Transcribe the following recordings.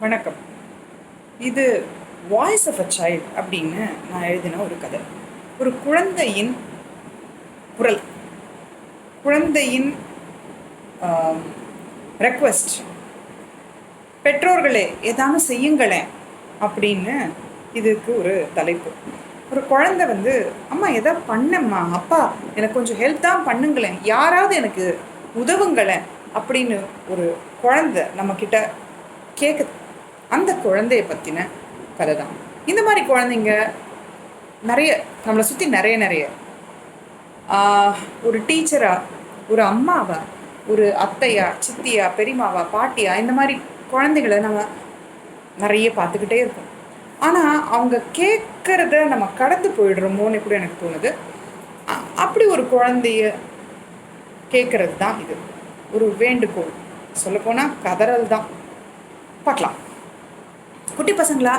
வணக்கம். இது voice of a child அப்படின்னு நான் எழுதின ஒரு கதை. ஒரு குழந்தையின் குரல், குழந்தையின் ரெக்வெஸ்ட். பெற்றோர்களே ஏதானும் செய்யுங்களேன் அப்படின்னு இதுக்கு ஒரு தலைப்பு. ஒரு குழந்தை அம்மா எதா பண்ணம்மா, அப்பா எனக்கு கொஞ்சம் ஹெல்ப் தான் பண்ணுங்களேன், யாராவது எனக்கு உதவுங்களேன் அப்படின்னு ஒரு குழந்தை நம்மக்கிட்ட கேட்குது. அந்த குழந்தைய பற்றின கதை தான். இந்த மாதிரி குழந்தைங்க நிறைய நம்மளை சுற்றி நிறைய ஒரு டீச்சரா, ஒரு அம்மாவா, ஒரு அத்தையா, சித்தியா, பெரியமாவா, பாட்டியா, இந்த மாதிரி குழந்தைகளை நம்ம நிறைய பார்த்துக்கிட்டே இருக்கோம். ஆனால் அவங்க கேட்குறத நம்ம கடந்து போயிடுறோமோன்னு கூட எனக்கு தோணுது. அப்படி ஒரு குழந்தைய கேட்குறது தான் இது. ஒரு வேண்டுகோள், சொல்லப்போனால் கதறல் தான். பார்க்கலாம். குட்டி பசங்களா,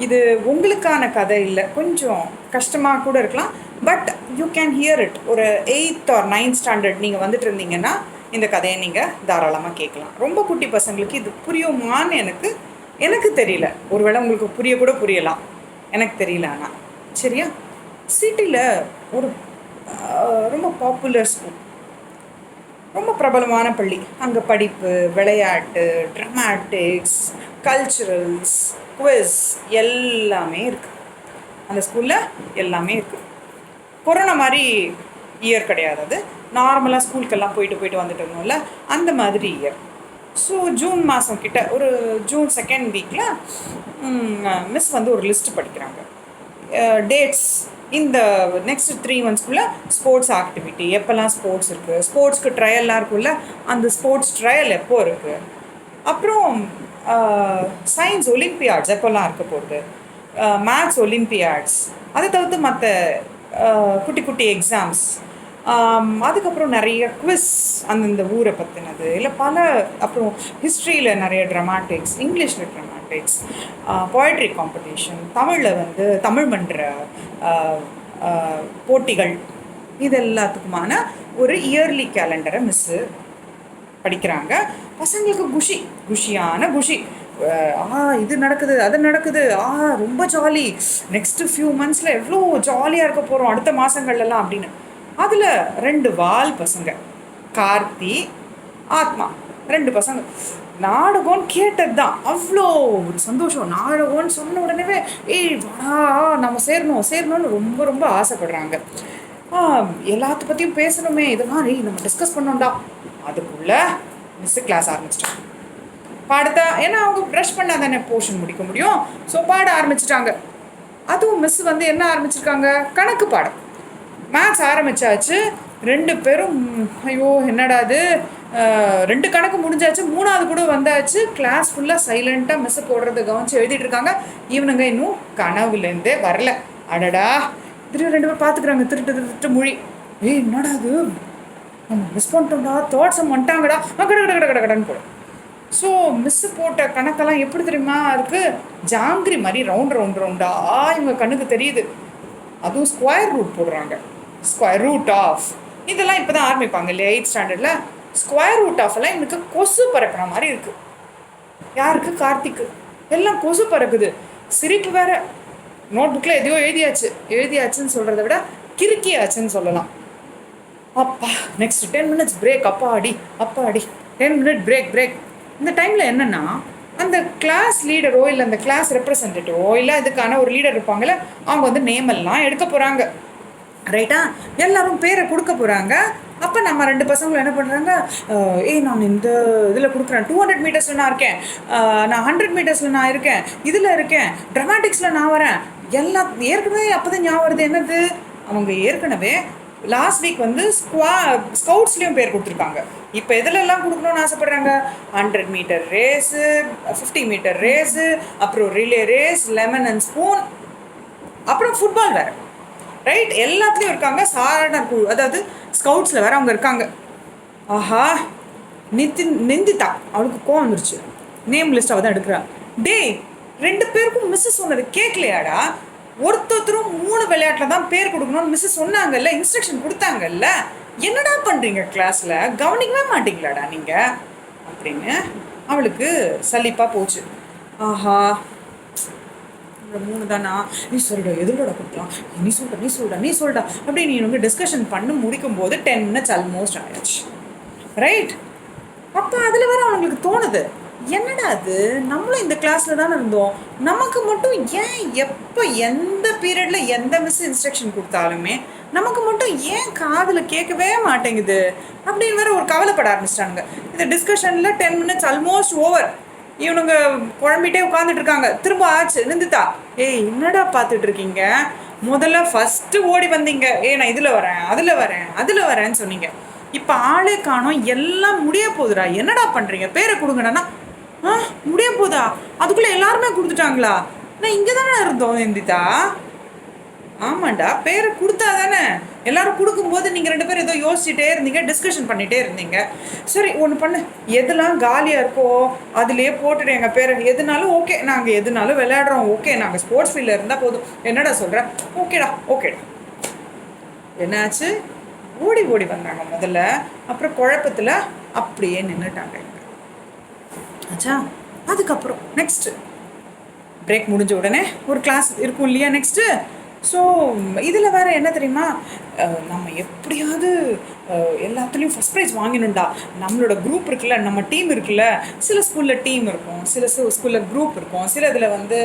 இது உங்களுக்கான கதை இல்லை, கொஞ்சம் கஷ்டமாக கூட இருக்கலாம். But you can hear it. ஒரு 8th or 9th ஸ்டாண்டர்ட் நீங்கள் வந்துட்டு இருந்தீங்கன்னா இந்த கதையை நீங்கள் தாராளமாக கேட்கலாம். ரொம்ப குட்டி பசங்களுக்கு இது புரியுமான்னு எனக்கு தெரியல. ஒருவேளை உங்களுக்கு புரியலாம், எனக்கு தெரியல. ஆனால் சரியா, சிட்டியில் ஒரு ரொம்ப பாப்புலர் ஸ்கூல், ரொம்ப பிரபலமான பள்ளி. அங்கே படிப்பு, விளையாட்டு, ட்ராமாட்டிக்ஸ், கல்ச்சுரல்ஸ், குவிஸ் எல்லாமே இருக்குது. அந்த ஸ்கூலில் எல்லாமே இருக்குது. கொரோனா மாதிரி இயர் கிடையாது அது. நார்மலாக ஸ்கூலுக்கெல்லாம் போயிட்டு வந்துட்டு இருந்தோம்ல, அந்த மாதிரி இயர். ஸோ ஜூன் மாதம் கிட்ட, ஒரு ஜூன் 2nd வீக்கில் மிஸ் ஒரு லிஸ்ட்டு படிக்கிறாங்க. டேட்ஸ், இந்த நெக்ஸ்ட் 3 monthsக்குள்ளே ஸ்போர்ட்ஸ் ஆக்டிவிட்டி, எப்போல்லாம் ஸ்போர்ட்ஸ் இருக்குது, ஸ்போர்ட்ஸ்க்கு ட்ரையல்லாம் இருக்குல்ல, அந்த ஸ்போர்ட்ஸ் ட்ரையல் எப்போ இருக்குது, அப்புறம் சயின்ஸ் ஒலிம்பியாட்ஸ் எப்போல்லாம் இருக்க போகுது, மேத்ஸ் ஒலிம்பியாட்ஸ், அதை தவிர்த்து மற்ற குட்டி குட்டி எக்ஸாம்ஸ், அதுக்கப்புறம் நிறைய குவிஸ் அந்தந்த ஊரை பற்றினது இல்லை பல, அப்புறம் ஹிஸ்ட்ரியில் நிறைய ட்ராமாட்டிக்ஸ், இங்கிலீஷில் ட்ராமாட்டிக்ஸ், போய்ட்ரி காம்படிஷன், தமிழில் தமிழ் மன்ற போட்டிகள், இது எல்லாத்துக்குமான ஒரு இயர்லி கேலண்டரை மிஸ்ஸு படிக்கிறாங்க. பசங்களுக்கு குஷியான குஷி. இது நடக்குது, அது நடக்குது, ரொம்ப ஜாலி, நெக்ஸ்ட்டு ஃபியூ மந்த்ஸில் எவ்வளோ ஜாலியாக இருக்க போகிறோம் அடுத்த மாதங்கள்லாம் அப்படின்னு. அதில் 2 வால் பசங்க, கார்த்தி, ஆத்மா, 2 பசங்க நாடகம்னு கேட்டது தான் அவ்வளோ ஒரு சந்தோஷம். நாடகம்னு சொன்ன உடனே வாடா நம்ம சேரணும்னு ரொம்ப ஆசைப்படுறாங்க. எல்லாத்த பற்றியும் பேசணுமே, இதெல்லாம் நம்ம டிஸ்கஸ் பண்ணோம்டா. அதுக்குள்ளே மிஸ்ஸு கிளாஸ் ஆரம்பிச்சிட்டாங்க. பாடத்தா, ஏன்னா அவங்க ப்ரஷ் பண்ணால் தானே போர்ஷன் முடிக்க முடியும். ஸோ பாட ஆரம்பிச்சிட்டாங்க. அதுவும் மிஸ் என்ன ஆரம்பிச்சிருக்காங்க, கணக்கு பாடம். மேத்ஸ் ஆரம்பித்தாச்சு. 2 பேரும் ஐயோ என்னடா அது, 2 கணக்கு முடிஞ்சாச்சு, 3ஆவது கூட வந்தாச்சு. கிளாஸ் ஃபுல்லாக சைலண்ட்டாக மிஸ்ஸு போடுறத கவனித்து எழுதிட்டு இருக்காங்க. இவனுங்க இன்னும் கனவுலேருந்தே வரல. அடடா, 2 பேர் பார்த்துக்குறாங்க, திருட்டு மொழி. என்னடா அது, நம்ம மிஸ் பண்ணிட்டோம்டா, தோட்ஸம் வந்துட்டாங்கடா, கடன்னு போடும். ஸோ மிஸ்ஸு போட்ட கணக்கெல்லாம் எப்படி தெரியுமா இருக்குது, ஜாங்கிரி மாதிரி ரவுண்டா இவங்க கண்ணுக்கு தெரியுது. அதுவும் ஸ்கொயர் ரூட் போடுறாங்க. ஸ்கொயர் ரூட் ஆஃப் இதெல்லாம் இப்போ தான் ஆரம்பிப்பாங்க இல்லையா 8th ஸ்டாண்டர்டில். ஸ்கொயர் ரூட் ஆஃப் எல்லாம் எனக்கு கொசு பறக்கிற மாதிரி இருக்குது. யாருக்கு, கார்த்திக்கு. எல்லாம் கொசு பறக்குது. சிரிப்பு வேற. நோட் புக்கில் எதையோ எழுதியாச்சுன்னு சொல்கிறத விட கிறுக்கியாச்சுன்னு சொல்லலாம். அப்பா, நெக்ஸ்ட் 10 minutes பிரேக். அப்பாடி 10 minute பிரேக். இந்த டைமில் என்னென்னா, அந்த கிளாஸ் லீடரோ இல்லை அந்த கிளாஸ் ரெப்ரசன்டேட்டிவோ இல்லை இதுக்கான ஒரு லீடர் இருப்பாங்கள்ல, அவங்க நேமெல்லாம் எடுக்க போகிறாங்க. ரைட்டா, எல்லாரும் பேரை கொடுக்க போகிறாங்க. அப்போ நம்ம 2 பசங்களும் என்ன பண்ணுறாங்க, நான் இந்த இதில் கொடுக்குறேன், 200 மீட்டர்ஸில் நான் இருக்கேன், நான் 100 மீட்டர்ஸில் நான் இருக்கேன், இதில் இருக்கேன், ட்ராமாட்டிக்ஸில் நான் வரேன். எல்லாம் ஏற்கனவே அப்போ தான் ஞாபகம் வருது. என்னது, அவங்க ஏற்கனவே லாஸ்ட் வீக் ஸ்கவுட்ஸ்லேயும் பேர் கொடுத்துருக்காங்க. இப்போ எதுலெல்லாம் கொடுக்கணும்னு ஆசைப்பட்றாங்க, 100 மீட்டர் ரேஸு, 50 மீட்டர் ரேஸு, அப்புறம் relay race, lemon and spoon, அப்புறம் ஃபுட்பால் வேறு. ரைட், எல்லாத்துலேயும் இருக்காங்க. சாதாரண குழு, அதாவது ஸ்கவுட்ஸில் வேறு அவங்க இருக்காங்க. ஆஹா, நிந்திதா, அவளுக்கு கோவம் வந்துருச்சு. நேம் லிஸ்ட் அவள் தான் எடுக்கிறாள். 2 பேருக்கும் மிஸ்ஸஸ் சொன்னது கேட்கலையாடா, ஒருத்தரும் 3 விளையாட்டில் தான் பேர் கொடுக்கணும்னு மிஸ்ஸஸ் சொன்னாங்கல்ல, இன்ஸ்ட்ரக்ஷன் கொடுத்தாங்கல்ல, என்னடா பண்ணுறீங்க கிளாஸில், கவனிக்கவே மாட்டீங்களாடா நீங்கள் அப்படின்னு அவளுக்கு சலிப்பாக போச்சு. ஆஹா, இந்த 3 தானா, நீ சொல்லிடா எதுலோட கொடுக்கலாம், நீ சொல்லிட்டா அப்படி நீ வந்து டிஸ்கஷன் பண்ணி முடிக்கும் போது 10 minutes ஆல்மோஸ்ட் ஆயிடுச்சு. ரைட்? அப்போ அதில் வர அவங்களுக்கு தோணுது, என்னடா அது, நம்மளும் இந்த கிளாஸில் தானே இருந்தோம், நமக்கு மட்டும் ஏன் எப்போ எந்த பீரியடில் எந்த மிஸ் இன்ஸ்ட்ரக்ஷன் கொடுத்தாலுமே நமக்கு மட்டும் ஏன் காதில் கேட்கவே மாட்டேங்குது அப்படின்னு வேற ஒரு கவலைப்பட ஆரம்பிச்சிட்டாங்க. இந்த டிஸ்கஷனில் 10 minutes ஆல்மோஸ்ட் ஓவர். இவனுங்க குழம்பிட்டே உட்காந்துட்டு இருக்காங்க. திரும்ப ஆச்சு, நின்றுதா, ஏய் என்னடா பார்த்துட்டு இருக்கீங்க, முதல்ல ஃபஸ்ட்டு ஓடி வந்தீங்க, நான் இதில் வரேன் அதில் வரேன்னு சொன்னீங்க, இப்போ ஆளே காணோம், எல்லாம் முடிய போகுதுடா, என்னடா பண்ணுறீங்க, பேரை கொடுங்கடா. முடிய போதா, அதுக்குள்ளே எல்லாருமே கொடுத்துட்டாங்களா, நான் இங்கே தானே இருந்தோம் நிந்திதா. ஆமாண்டா, பேரை கொடுத்தா தானே, எல்லாரும் கொடுக்கும்போது நீங்கள் 2 பேரும் ஏதோ யோசிச்சுட்டே இருந்தீங்க, டிஸ்கஷன் பண்ணிகிட்டே இருந்தீங்க. சரி ஒன்று பண்ணு, எதெல்லாம் காலியாக இருக்கோ அதுலேயே போட்டுட்டு எங்கள் பேரை, எதுனாலும் ஓகே, நாங்கள் எதுனாலும் விளையாடுறோம், ஓகே, நாங்கள் ஸ்போர்ட்ஸ் ஃபீல்டில் இருந்தால் போதும், என்னடா சொல்கிறேன், ஓகேடா. என்னாச்சு, ஓடி வந்தாங்க முதல்ல, அப்புறம் குழப்பத்தில் அப்படியே நின்றுட்டாங்க. ஆச்சா, அதுக்கப்புறம் நெக்ஸ்ட்டு பிரேக் முடிஞ்ச உடனே ஒரு கிளாஸ் இருக்கும் இல்லையா நெக்ஸ்ட்டு. ஸோ இதில் வேறு என்ன தெரியுமா, நம்ம எப்படியாவது எல்லாத்துலேயும் ஃபஸ்ட் ப்ரைஸ் வாங்கினுண்டா, நம்மளோட குரூப் இருக்குல்ல, நம்ம டீம் இருக்குல்ல, சில ஸ்கூலில் டீம் இருக்கும், சில ஸ்கூலில் குரூப் இருக்கும், சில இதில் வந்து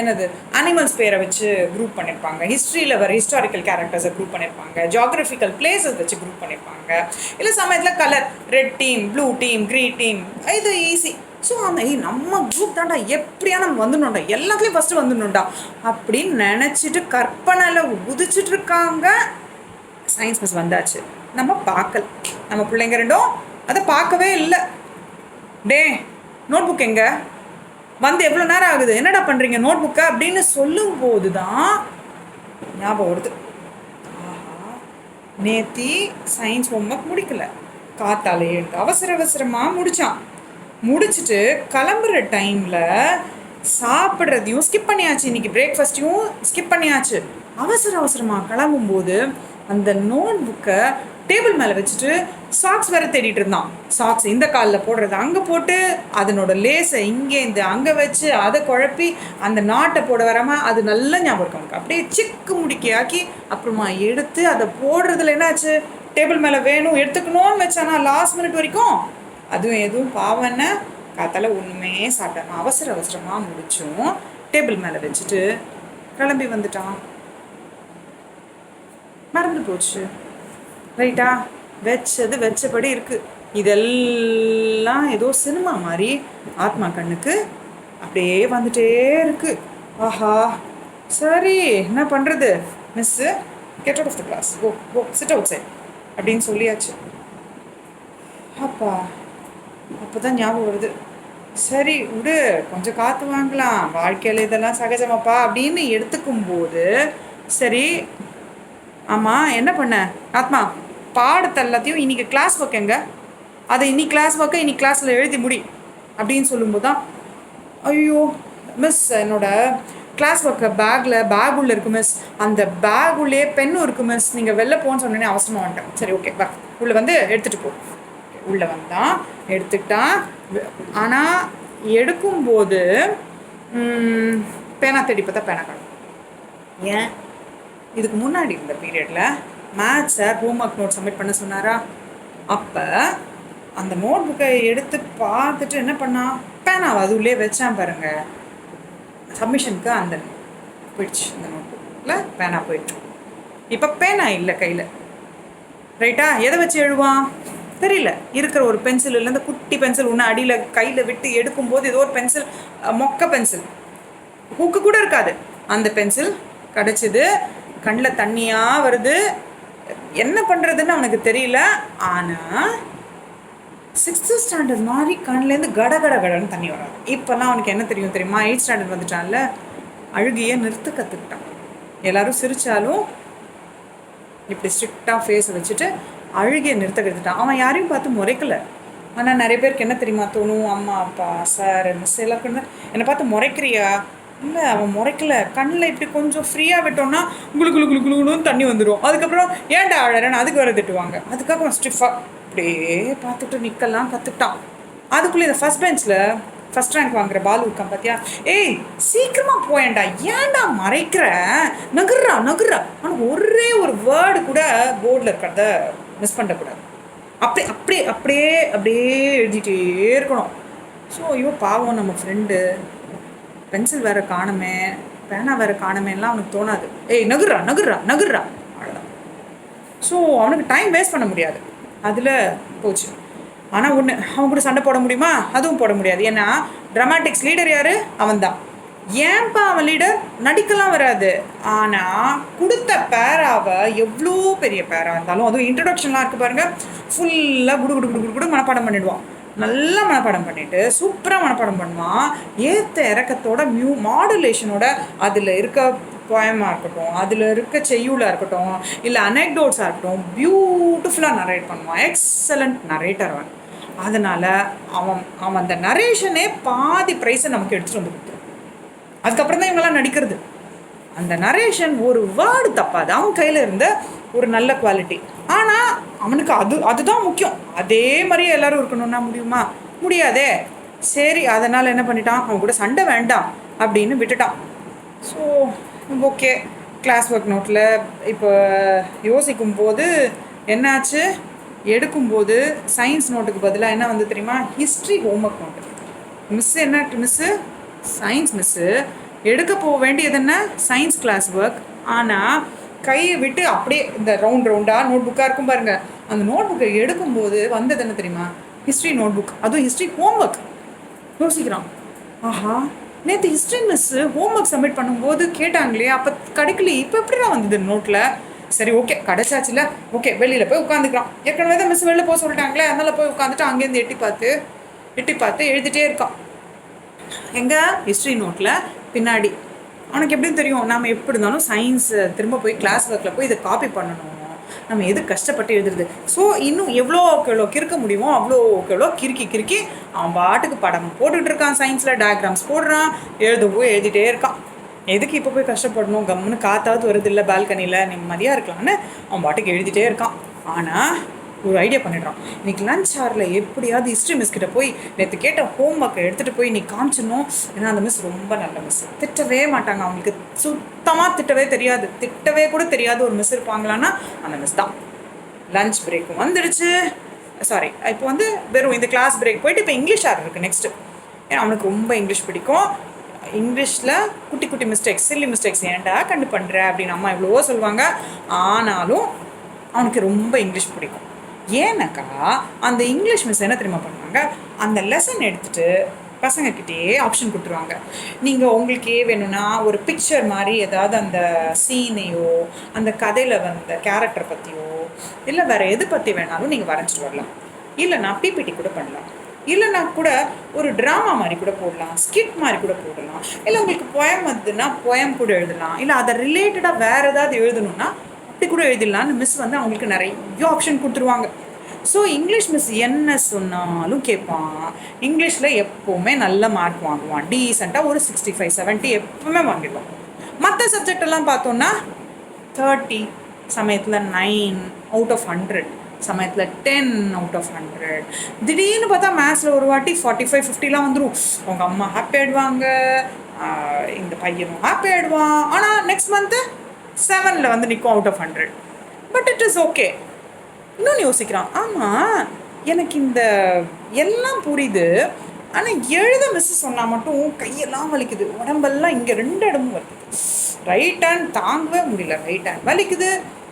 என்னது அனிமல்ஸ் பேரை வச்சு குரூப் பண்ணியிருப்பாங்க, ஹிஸ்ட்ரியில் வர ஹிஸ்டாரிக்கல் கேரக்டர்ஸை குரூப் பண்ணியிருப்பாங்க, ஜியாகிரபிக்கல் பிளேஸஸ் வச்சு குரூப் பண்ணியிருப்பாங்க, இல்லை சமயத்தில் colour, red team, blue team, green team, இது ஈஸி. ஸோ அந்த நம்ம குரூப் தாண்டா, எப்படியா நம்ம வந்துடணும்டா, எல்லாத்துலேயும் ஃபஸ்ட்டு வந்துடணும்டா அப்படின்னு நினச்சிட்டு கற்பனையில் குதிச்சுட்டு இருக்காங்க. சயின்ஸ் மிஸ் வந்தாச்சு, நம்ம பார்க்கல, நம்ம பிள்ளைங்க ரெண்டும் அதை பார்க்கவே இல்லை. டே நோட் புக் எங்கே, வந்து எவ்வளோ நேரம் ஆகுது, என்னடா பண்ணுறீங்க நோட் புக்கை அப்படின்னு சொல்லும்போது தான் ஞாபகம் வருது, ஆஹா நேத்தி சயின்ஸ் ஹோம்ஒர்க் முடிக்கல, காத்தாலே எடுத்து அவசரமாக முடிச்சுட்டு கிளம்புற டைமில் சாப்பிட்றதையும் ஸ்கிப் பண்ணியாச்சு, இன்றைக்கி பிரேக்ஃபாஸ்ட்டையும் ஸ்கிப் பண்ணியாச்சு. அவசரமாக கிளம்பும்போது அந்த நோட் புக்கை டேபிள் மேலே வச்சுட்டு சாக்ஸ் வேறு தேடிட்டு இருந்தான். சாக்ஸ் இந்த காலில் போடுறது அங்கே போட்டு, அதனோட லேஸை இங்கேருந்து அங்கே வச்சு அதை குழப்பி அந்த நாட்டை போட வராமல், அது நல்ல ஞாபகம் இருக்கும் அவனுக்கு, அப்படியே சிக்கு முடிக்கையாக்கி அப்புறமா எடுத்து அதை போடுறதுல என்னாச்சு, டேபிள் மேலே வேணும் எடுத்துக்கணும்னு வச்சானா லாஸ்ட் மினிட் வரைக்கும், அதுவும் எதுவும் பாவன்னு காத்தால ஒன்றுமே சாப்பிட்டாம அவசரமாக முடிச்சும் டேபிள் மேலே வச்சுட்டு கிளம்பி வந்துட்டான். மறந்து போச்சு. ரைட்டா, வச்சபடி இருக்குது. இதெல்லாம் ஏதோ சினிமா மாதிரி ஆத்மா கண்ணுக்கு அப்படியே வந்துட்டே இருக்கு. ஆஹா, சரி என்ன பண்ணுறது, miss get out of the class, go sit outside அப்படின்னு சொல்லியாச்சு. அப்போ தான் ஞாபகம் வருது, சரி விடு, கொஞ்சம் காற்று வாங்கலாம், வாழ்க்கையில் இதெல்லாம் சகஜமாப்பா அப்படின்னு எடுத்துக்கும்போது, சரி ஆமாம் என்ன பண்ண ஆத்மா, பாடத்தை எல்லாத்தையும் இன்றைக்கி கிளாஸ் ஒர்க் எங்க, அதை இன்னைக்கு கிளாஸ் ஒர்க்கை இன்னைக்கு கிளாஸில் எழுதி முடி அப்படின்னு சொல்லும்போது தான், ஐயோ மிஸ் என்னோடய கிளாஸ் ஒர்க்கை பேக் உள்ளே இருக்குது மிஸ், அந்த பேக் உள்ளே பென்னும் இருக்குது மிஸ், நீங்கள் வெளில போன்னு சொன்னோன்னே அவசரமாக வந்துட்டேன். சரி ஓகே வா, உள்ளே வந்து எடுத்துகிட்டு போ. உள்ளே வந்தான், எடுத்துக்கிட்டான். ஆனால் எடுக்கும்போது பேனா தேடி பார்த்தா பேனா காணும். ஏன், இதுக்கு முன்னாடி இருந்த பீரியடில் maths sir homework note submit பண்ண சொன்னாரா, அப்போ அந்த நோட் புக்கை எடுத்து பார்த்துட்டு என்ன பண்ணான், பேனாவை அது உள்ளே வச்சான் பாருங்க, சப்மிஷனுக்கு அந்த போயிடுச்சு, அந்த நோட் புக்கில் பேனா போயிடுச்சு. இப்போ பேனா இல்லை கையில். ரைட்டா, எதை வச்சு எழுவான் தெரியல, இருக்கிற ஒரு பென்சில் இல்லைந்த குட்டி பென்சில் ஒன்று அடியில் கையில் விட்டு எடுக்கும்போது ஏதோ ஒரு பென்சில், மொக்க பென்சில், ஹூக்கு கூட இருக்காது, அந்த பென்சில் கிடச்சிது. கண்ணில் தண்ணியாக வருது, என்ன பண்ணுறதுன்னு அவனுக்கு தெரியல. ஆனால் 6th ஸ்டாண்டர்ட் மாதிரி கண்ணிலேருந்து கடன்னு தண்ணி வராது. இப்போல்லாம் அவனுக்கு என்ன தெரியும் தெரியுமா, 8th ஸ்டாண்டர்ட் வந்துட்டான்ல, அழுகியை நிறுத்த கற்றுக்கிட்டான். எல்லோரும் சிரித்தாலும் இப்படி ஸ்ட்ரிக்டாக ஃபேஸை வச்சுட்டு அழுகியை நிறுத்த கற்றுக்கிட்டான். அவன் யாரையும் பார்த்து முறைக்கலை. ஆனால் நிறைய பேருக்கு என்ன தெரியுமா தோணும், அம்மா அப்பா சார் மிஸ் எல்லாருக்கும் என்னை பார்த்து முறைக்கிறியா, இல்லை அவன் முறைக்கல, கண்ணில் இப்படி கொஞ்சம் ஃப்ரீயாக விட்டோம்னா குளுன்னு தண்ணி வந்துடும். அதுக்கப்புறம் ஏன்டா அழறேன்னு அதுக்கு வேறு திட்டுவாங்க. அதுக்காக அவன் ஸ்டிஃபாக அப்படியே பார்த்துட்டு நிற்கலாம் கற்றுக்கிட்டான். அதுக்குள்ளே இந்த ஃபஸ்ட் பெஞ்சில் ஃபஸ்ட் ரேங்க் வாங்குற பாலு இருக்கான் பார்த்தியா, ஏய் சீக்கிரமாக போயேன்டா, ஏன்டா மறைக்கிற, நகர்றா நகர்றா. ஆனால் ஒரே ஒரு வேர்டு கூட போர்டில் இருக்கிறத மிஸ் பண்ணக்கூடாது. அப்படியே அப்படியே அப்படியே அப்படியே எழுதிட்டே இருக்கணும். ஸோ ஐயோ பாவம் நம்ம ஃப்ரெண்டு, பென்சில் வேறு காணுமே, பேனா வேறு காணுமேலாம் அவனுக்கு தோணாது. ஏய் நகர்றா நகர்றா நகர்றா, அவ்வளோதான். ஸோ அவனுக்கு டைம் வேஸ்ட் பண்ண முடியாது, அதில் போச்சு. ஆனால் ஒன்று, அவன் கூட சண்டை போட முடியுமா? அதுவும் போட முடியாது. ஏன்னா ட்ராமாட்டிக்ஸ் லீடர் யார்? அவன் தான். ஏன்பா அவன் லீடர்? நடிக்கலாம் வராது. ஆனால் கொடுத்த பேராவை எவ்வளோ பெரிய பேராக இருந்தாலும், அதுவும் இன்ட்ரடக்ஷன்லாம் இருக்குது பாருங்கள், ஃபுல்லாக குடு குடு குடு குடு மனப்பாடம் பண்ணிவிடுவான். நல்லா மனப்பாடம் பண்ணிவிட்டு சூப்பராக மனப்பாடம் பண்ணுவான். ஏற்ற இறக்கத்தோட மாடுலேஷனோட அதில் இருக்க போயமாக இருக்கட்டும், அதில் இருக்க செய்யுளாக இருக்கட்டும், இல்லை அனெக்டோட்ஸாக இருக்கட்டும், பியூட்டிஃபுல்லாக நரேட் பண்ணுவான். எக்ஸலண்ட் நரேட்டர் அவன். அதனால் அவன் அந்த நரேஷனே பாதி ப்ரைஸை நமக்கு எடுத்துகிட்டு வந்து கொடுத்துரும். அதுக்கப்புறம் தான் இவங்கெல்லாம் நடிக்கிறது. அந்த நரேஷன் ஒரு வேர்டு தப்பாது, அவன் கையில் இருந்த ஒரு நல்ல குவாலிட்டி. ஆனால் அவனுக்கு அதுதான் முக்கியம். அதே மாதிரியே எல்லோரும் இருக்கணும்னா முடியுமா? முடியாதே. சரி, அதனால் என்ன பண்ணிட்டான், அவன் கூட சண்டை வேண்டாம் அப்படின்னு விட்டுட்டான். ஸோ ஓகே, கிளாஸ் ஒர்க் நோட்டில் இப்போ யோசிக்கும்போது என்னாச்சு, எடுக்கும்போது சயின்ஸ் நோட்டுக்கு பதிலாக என்ன வந்து தெரியுமா, history homework note. Miss science miss எடுக்க போக வேண்டியது என்ன, சயின்ஸ் கிளாஸ் ஒர்க். ஆனால் கையை விட்டு அப்படியே இந்த ரவுண்டாக நோட் புக்காக இருக்கும் பாருங்கள், அந்த நோட் புக்கை எடுக்கும்போது வந்தது என்ன தெரியுமா, ஹிஸ்ட்ரி நோட் புக், அதுவும் ஹிஸ்ட்ரி ஹோம்ஒர்க். யோசிக்கிறான், ஆஹா நேற்று ஹிஸ்ட்ரி மிஸ்ஸு ஹோம்ஒர்க் சப்மிட் பண்ணும்போது கேட்டாங்களே, அப்போ கிடைக்கல, இப்போ எப்படிதான் வந்தது நோட்டில். சரி ஓகே, கிடச்சாச்சுல, ஓகே வெளியில் போய் உட்காந்துக்கிறான். ஏற்கனவே தான் மிஸ் வெளில போக சொல்லிட்டாங்களே, அதனால் போய் உட்காந்துட்டு அங்கேருந்து எட்டி பார்த்து எழுதிட்டே இருக்கான். எங்கே ஹிஸ்ட்ரி நோட்டில் பின்னாடி. அவனுக்கு எப்படின்னு தெரியும், நம்ம எப்படி இருந்தாலும் சயின்ஸ் திரும்ப போய் கிளாஸ் ஒர்க்கில் போய் இதை காப்பி பண்ணணும், நம்ம எது கஷ்டப்பட்டு எழுதுறது. ஸோ இன்னும் எவ்வளோ கிறுக்க முடியுமோ அவ்வளோ கிறுக்கி அவன் பாட்டுக்கு படம் போட்டுக்கிட்டு இருக்கான். சயின்ஸில் டயக்ராம்ஸ் போடுறான், எழுதிட்டே இருக்கான். எதுக்கு இப்போ போய் கஷ்டப்படணும், கம்முன்னு காத்தாவது வருது இல்லை பால்கனியில், நிம்மதியாக இருக்கலாம்னு அவன் பாட்டுக்கு எழுதிட்டே இருக்கான். ஆனால் ஒரு ஐடியா பண்ணிடுறான், இன்றைக்கி லஞ்ச் ஹாரில் எப்படியாவது ஹிஸ்ட்ரி மிஸ் கிட்ட போய் நேற்று கேட்ட ஹோம் ஒர்க்கை எடுத்துகிட்டு போய் நீ காமிச்சிடணும். ஏன்னா அந்த மிஸ் ரொம்ப நல்ல மிஸ், திட்டவே மாட்டாங்க, அவங்களுக்கு சுத்தமாக திட்டவே கூட தெரியாது ஒரு மிஸ் இருப்பாங்களான்னா அந்த மிஸ் தான். லஞ்ச் பிரேக்கும் வந்துடுச்சு, சாரி இப்போ வந்து வெறும் இந்த கிளாஸ் பிரேக் போயிட்டு இப்போ இங்கிலீஷ் ஹார் இருக்குது நெக்ஸ்ட்டு. ஏன்னா அவனுக்கு ரொம்ப இங்கிலீஷ் பிடிக்கும். இங்கிலீஷில் குட்டி மிஸ்டேக்ஸ், சில்லி மிஸ்டேக்ஸ் ஏன்டா கண்டு பண்ணுற அப்படின்னு அம்மா எவ்வளவோ சொல்லுவாங்க. ஆனாலும் அவனுக்கு ரொம்ப இங்கிலீஷ் பிடிக்கும். ஏன்னாக்கா அந்த இங்கிலீஷ் மிஸ் என்ன தெரியுமா பண்ணுவாங்க, அந்த லெசன் எடுத்துகிட்டு பசங்கக்கிட்டே ஆப்ஷன் கொடுத்துருவாங்க. நீங்கள் உங்களுக்கே வேணும்னா ஒரு பிக்சர் மாதிரி ஏதாவது அந்த சீனையோ அந்த கதையில் வந்த கேரக்டர் பற்றியோ இல்லை வேறு எது பற்றி வேணாலும் நீங்கள் வரைஞ்சிட்டு வரலாம். இல்லைனா பிபிடி கூட பண்ணலாம், இல்லைனா கூட ஒரு ட்ராமா மாதிரி கூட போடலாம், ஸ்கிட் மாதிரி கூட போடலாம். இல்லை உங்களுக்கு போயம் வந்துன்னா போயம் கூட எழுதலாம், இல்லை அதை ரிலேட்டடாக வேறு ஏதாவது எழுதணுன்னா அப்படி கூட எழுதிடலான்னு மிஸ் வந்து அவங்களுக்கு நிறைய ஆப்ஷன் கொடுத்துருவாங்க. ஸோ இங்கிலீஷ் மிஸ் என்ன சொன்னாலும் கேட்பான். இங்கிலீஷில் எப்போவுமே நல்ல மார்க் வாங்குவான், டீசெண்டாக ஒரு 65, 70 எப்பவுமே வாங்கிடுவான். மற்ற சப்ஜெக்டெல்லாம் பார்த்தோன்னா 30, சமயத்தில் 9 out of 100, சமயத்தில் 10 out of 100. திடீர்னு பார்த்தா மேத்ஸில் ஒரு வாட்டி 45, 50 வந்துடும். அவங்க அம்மா ஹாப்பி ஆகிடுவாங்க, இந்த பையனும் ஹாப்பி ஆகிடுவான். ஆனால் நெக்ஸ்ட் மந்த்து 7 வந்து நிற்கும் out of 100. But it is okay. இன்னொன்று யோசிக்கிறான், ஆமாம் எனக்கு இந்த எல்லாம் புரியுது, ஆனால் எழுத மிஸ் சொன்னால் மட்டும் கையெல்லாம் வலிக்குது, உடம்பெல்லாம் இங்கே 2 இடமும் வலிக்குது, ரைட் ஹேண்ட் தாங்கவே முடியல, ரைட் ஹேண்ட் வலிக்குது,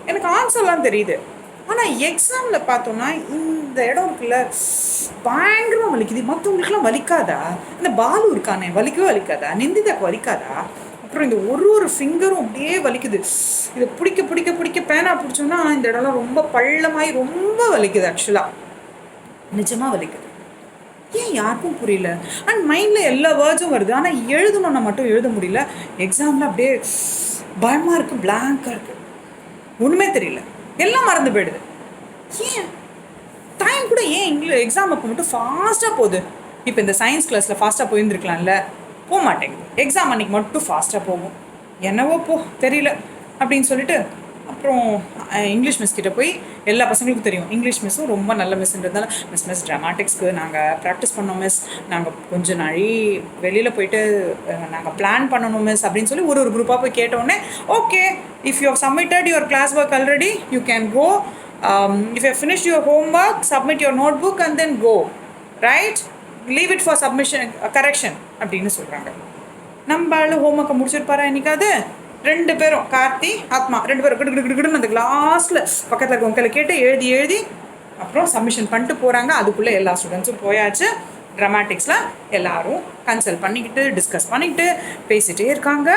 எனக்கு ஆன்சர்லாம் தெரியுது. ஆனால் எக்ஸாமில் பார்த்தோன்னா இந்த இடம் இருக்குல்ல பயங்கரமாக வலிக்குது. மற்றவங்களுக்குலாம் வலிக்காதா? இந்த பாலு இருக்கானே வலிக்காதா? நிந்திதாக்கு வலிக்காதா? அப்புறம் இந்த ஒரு ஃபிங்கரும் அப்படியே வலிக்குது. இதை பிடிக்க பேனா பிடிச்சோன்னா இந்த இடம்லாம் ரொம்ப பள்ளமாகி ரொம்ப வலிக்குது. ஆக்சுவலாக நிஜமாக வலிக்குது. ஏன் யாருக்கும் புரியல. அண்ட் மைண்டில் எல்லா வேர்ட்ஸும் வருது, ஆனால் எழுதணுன்னா மட்டும் எழுத முடியல. எக்ஸாமில் அப்படியே பயமாக இருக்குது, பிளாங்காக இருக்குது, ஒன்றுமே தெரியல, எல்லாம் மறந்து போயிடுது. ஏன் டைம் கூட ஏன் எக்ஸாம் அப்போ மட்டும் ஃபாஸ்ட்டாக போகுது? இப்போ இந்த சயின்ஸ் கிளாஸில் ஃபாஸ்ட்டாக போயிருந்துருக்கலாம்ல, போக மாட்டேங்குது. எக்ஸாம் அன்றைக்கி மட்டும் ஃபாஸ்ட்டாக போகும். என்னவோ தெரியல அப்படின்னு சொல்லிட்டு அப்புறம் இங்கிலீஷ் மிஸ் கிட்ட போய் எல்லா பசங்களுக்கும் தெரியும் இங்கிலீஷ் மிஸ்ஸும் ரொம்ப நல்ல மிஸ்ன்றதால மிஸ் ட்ராமாட்டிக்ஸ்க்கு நாங்கள் ப்ராக்டிஸ் பண்ணோம் மிஸ், நாங்கள் கொஞ்சம் நாளி வெளியில் போயிட்டு நாங்கள் பிளான் பண்ணணும் மிஸ் அப்படின்னு சொல்லி ஒரு குரூப்பாக போய் கேட்டோடனே okay if you submitted your class work already you can go, if you finish your homework submit your notebook and then go, right, leave it for submission correction அப்படின்னு சொல்கிறாங்க. நம்ம ஆள் ஹோம் ஒர்க்கை முடிச்சிருப்பாரா என்னைக்காவது? 2 பேரும் கார்த்தி ஆத்மா 2 பேரும் கிடுன்னு அந்த கிளாஸில் பக்கத்தில் இருக்கவங்களை கேட்டு எழுதி அப்புறம் சப்மிஷன் பண்ணிட்டு போகிறாங்க. அதுக்குள்ளே எல்லா ஸ்டூடெண்ட்ஸும் போயாச்சு. ட்ராமாட்டிக்ஸில் எல்லோரும் கன்சல்ட் பண்ணிக்கிட்டு டிஸ்கஸ் பண்ணிக்கிட்டு பேசிகிட்டே இருக்காங்க.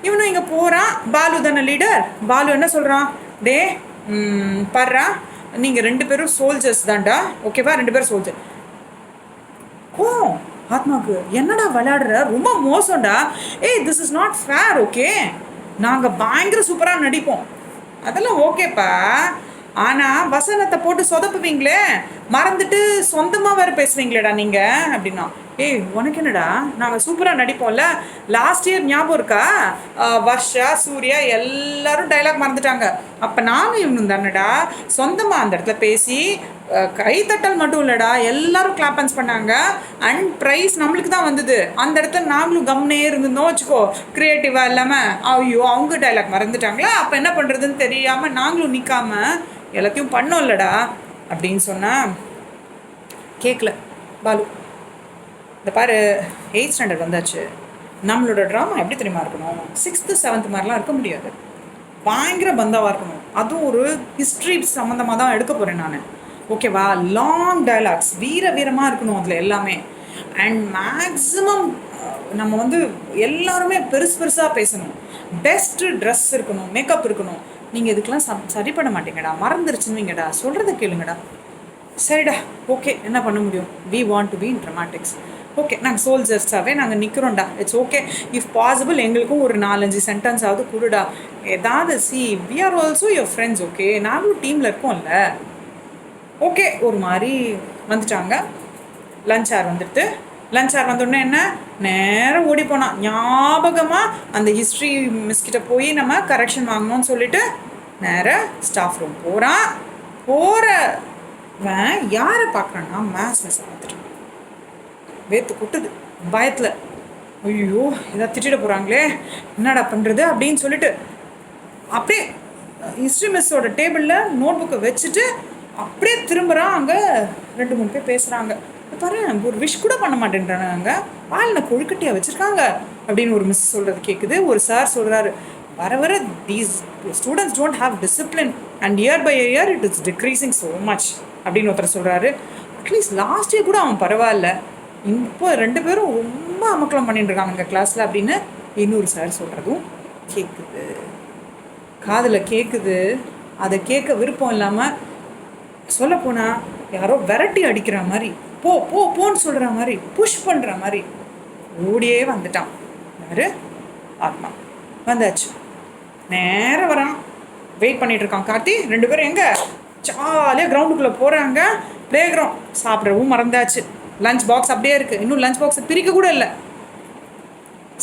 இவனும் இங்கே போகிறான். பாலு தானே லீடர். பாலு என்ன சொல்கிறான், டே பர்றா நீங்கள் 2 பேரும் சோல்ஜர்ஸ் தான்டா, ஓகேவா, 2 பேரும் சோல்ஜர். ஆத்மாவுக்கு என்னடா விளையாடுற, ரொம்ப மோசம்டா, ஏய் this is not fair, okay, நாங்கள் பயங்கர சூப்பராக நடிப்போம், அதெல்லாம் ஓகேப்பா, ஆனால் வசனத்தை போட்டு சொதப்புவீங்களே, மறந்துட்டு சொந்தமாக வேறு பேசுவீங்களேடா நீங்கள் அப்படின்னா. ஏய் உனக்கு என்னடா, நாங்கள் சூப்பராக நடிப்போம்ல, லாஸ்ட் இயர் ஞாபகம் இருக்கா, வர்ஷா சூர்யா எல்லோரும் டைலாக் மறந்துட்டாங்க, அப்போ நானும் இவனும் தானடா சொந்தமாக அந்த இடத்துல பேசி கைத்தட்டல் மட்டும் இல்லைடா எல்லாரும் கிளாப்பன்ஸ் பண்ணாங்க அண்ட் ப்ரைஸ் நம்மளுக்கு தான் வந்தது. அந்த இடத்துல நாங்களும் கம்னே இருந்தோம் வச்சுக்கோ, க்ரியேட்டிவாக இல்லாமல். ஐயோ அவங்க டைலாக் மறந்துட்டாங்களா, அப்போ என்ன பண்ணுறதுன்னு தெரியாமல் நாங்களும் நிற்காமல் எல்லாத்தையும் பண்ணோம் இல்லைடா அப்படின்னு சொன்னால் கேட்கல பாலு. இந்த பாரு 8th ஸ்டாண்டர்ட் வந்தாச்சு, நம்மளோட ட்ராமா எப்படி தெரியுமா இருக்கணும், 6th 7th மாதிரிலாம் இருக்க முடியாது, பயங்கர பந்தாவாக இருக்கணும். அதுவும் ஒரு ஹிஸ்ட்ரி சம்மந்தமாக தான் எடுக்க போகிறேன் நான், ஓகேவா, லாங் டைலாக்ஸ் வீரமாக இருக்கணும் அதில் எல்லாமே. அண்ட் மேக்ஸிமம் நம்ம வந்து எல்லாருமே பெருசாக பேசணும், பெஸ்ட்டு ட்ரெஸ் இருக்கணும், மேக்கப் இருக்கணும். நீங்கள் இதுக்கெலாம் சரி பண்ண மாட்டீங்கடா, மறந்துருச்சுன்னுவீங்கடா, சொல்கிறத கேளுங்கடா. சரிடா ஓகே என்ன பண்ண முடியும், we want to be in dramatics, okay நாங்கள் சோல்ஜர்ஸாகவே நாங்கள் நிற்கிறோம்டா, இட்ஸ் ஓகே, இஃப் பாசிபிள் எங்களுக்கும் ஒரு 4-5 சென்டென்ஸ் ஆகுது கொடுடா, ஏதாவது see we are also your friends, okay நாங்களும் டீமில் இருக்கோம்ல, ஓகே. ஒரு மாதிரி வந்துட்டாங்க. லஞ்ச் ஹார் வந்துடுது. லஞ்ச் ஹார் வந்தோடனே என்ன, நேரம் ஓடி போனான் ஞாபகமாக அந்த ஹிஸ்ட்ரி மிஸ்கிட்ட போய் நம்ம கரெக்ஷன் வாங்கணும்னு சொல்லிட்டு நேராக ஸ்டாஃப் ரூம் போகிறான். போகிறவன் யாரை பார்க்குறான்னா மேத்ஸ் மிஸ் பார்த்துட்டான். வேத்து கொட்டுது பயத்தில், ஐயோ ஏதாவது திட்டிட போகிறாங்களே என்னடா பண்ணுறது அப்படின்னு சொல்லிட்டு அப்படியே ஹிஸ்ட்ரி மிஸ்ஸோட டேபிளில் நோட் புக்கை வச்சுட்டு அப்படியே திரும்புகிறான். அங்கே 2-3 பேர் பேசுகிறாங்க. பாரு ஒரு விஷ் கூட பண்ண மாட்டேன்றாங்க, வாயில் கொழுக்கட்டியாக வச்சுருக்காங்க அப்படின்னு ஒரு மிஸ் சொல்கிறது கேட்குது. ஒரு சார் சொல்கிறாரு, வர these students don't have discipline and year by year it is decreasing so much அப்படின்னு ஒருத்தர் சொல்கிறாரு. அட்லீஸ்ட் லாஸ்ட் இயர் கூட அவன் பரவாயில்ல, இப்போ 2 பேரும் ரொம்ப அமக்கலம் பண்ணிட்டு இருக்காங்க இந்த கிளாஸில் அப்படின்னு இன்னொரு சார் சொல்கிறதும் கேட்குது, காதில் கேட்குது. அதை கேட்க விருப்பம் இல்லாமல் சொல்லப்போனால் யாரோ விரட்டி அடிக்கிற மாதிரி, போ போ போன்னு சொல்கிற மாதிரி, புஷ் பண்ணுற மாதிரி ஓடியே வந்துட்டான். யார், ஆத்மா. வந்தாச்சு, நேரம் வரான். வெயிட் பண்ணிகிட்டு இருக்கான் கார்த்தி. 2 பேரும் எங்கே, ஜாலியாக கிரவுண்டுக்குள்ளே போகிறாங்க. Playground. சாப்பிட்றவும் மறந்தாச்சு. லஞ்ச் பாக்ஸ் அப்படியே இருக்குது, இன்னும் லஞ்ச் பாக்ஸை பிரிக்க கூட இல்லை.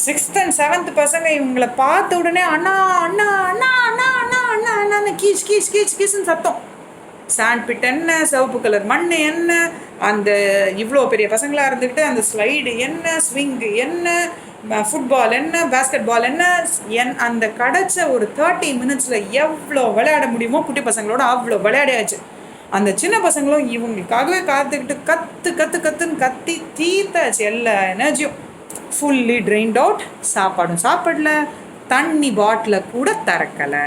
6th and 7th பசங்க இவங்களை பார்த்த உடனே அண்ணா அண்ணா அண்ணா அண்ணா அண்ணா அண்ணா அண்ணா கீச் கீச் கீச் கீச்சுன்னு சத்தம். சாண்ட் பிட் என்ன, சிவப்பு கலர் மண் என்ன, அந்த இவ்வளோ பெரிய பசங்களாக இருந்துக்கிட்டு அந்த ஸ்லைடு என்ன, ஸ்விங்கு என்ன, ஃபுட்பால் என்ன, பேஸ்கெட் பால் என்ன, அந்த கிடச்ச ஒரு 30 minutesல எவ்வளோ விளையாட முடியுமோ குட்டி பசங்களோட அவ்வளோ விளையாடியாச்சு. அந்த சின்ன பசங்களும் இவங்களுக்காகவே காத்துக்கிட்டு கத்துன்னு கத்தி தீத்தாச்சு எல்லா எனர்ஜியும். Fully drained out. சாப்பாடும் சாப்பிடல, தண்ணி பாட்டிலை கூட திறக்கலை.